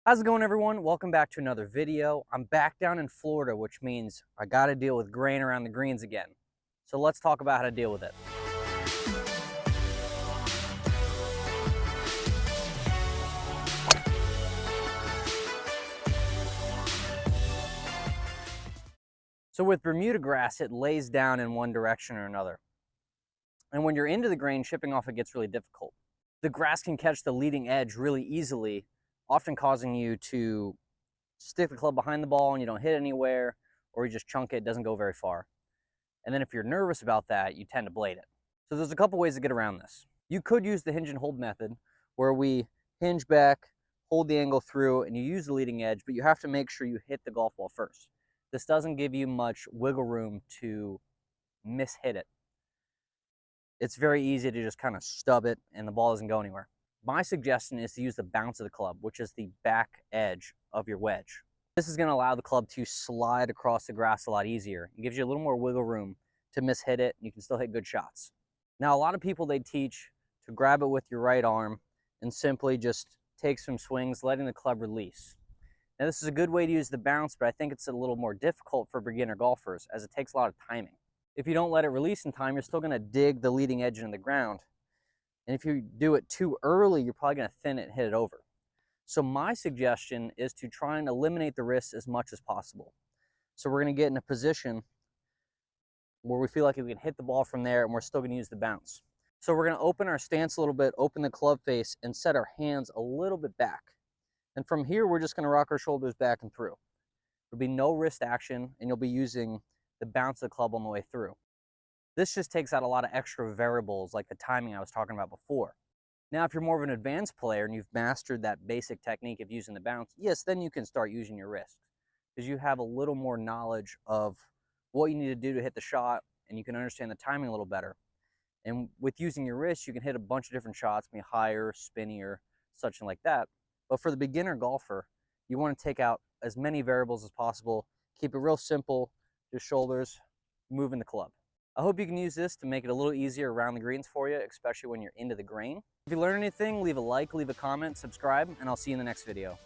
How's it going, everyone? Welcome back to another video. I'm back down in Florida, which means I got to deal with grain around the greens again. So let's talk about how to deal with it. So with Bermuda grass, it lays down in one direction or another. And when you're into the grain, chipping off it gets really difficult. The grass can catch the leading edge really easily, often causing you to stick the club behind the ball and you don't hit anywhere, or you just chunk it, doesn't go very far. And then if you're nervous about that, you tend to blade it. So there's a couple ways to get around this. You could use the hinge and hold method, where we hinge back, hold the angle through, and you use the leading edge, but you have to make sure you hit the golf ball first. This doesn't give you much wiggle room to mishit it. It's very easy to just kind of stub it and the ball doesn't go anywhere. My suggestion is to use the bounce of the club, which is the back edge of your wedge. This is going to allow the club to slide across the grass a lot easier. It gives you a little more wiggle room to mishit it, and you can still hit good shots. Now, a lot of people, they teach to grab it with your right arm and simply just take some swings, letting the club release. Now, this is a good way to use the bounce, but I think it's a little more difficult for beginner golfers as it takes a lot of timing. If you don't let it release in time, you're still going to dig the leading edge into the ground. And if you do it too early, you're probably going to thin it and hit it over. So my suggestion is to try and eliminate the wrist as much as possible. So we're going to get in a position where we feel like we can hit the ball from there and we're still going to use the bounce. So we're going to open our stance a little bit, open the club face, and set our hands a little bit back. And from here, we're just going to rock our shoulders back and through. There'll be no wrist action, and you'll be using the bounce of the club on the way through. This just takes out a lot of extra variables like the timing I was talking about before. Now, if you're more of an advanced player and you've mastered that basic technique of using the bounce, yes, then you can start using your wrist because you have a little more knowledge of what you need to do to hit the shot, and you can understand the timing a little better. And with using your wrist, you can hit a bunch of different shots, be higher, spinnier, such like that. But for the beginner golfer, you want to take out as many variables as possible, keep it real simple, just shoulders, moving the club. I hope you can use this to make it a little easier around the greens for you, especially when you're into the grain. If you learned anything, leave a like, leave a comment, subscribe, and I'll see you in the next video.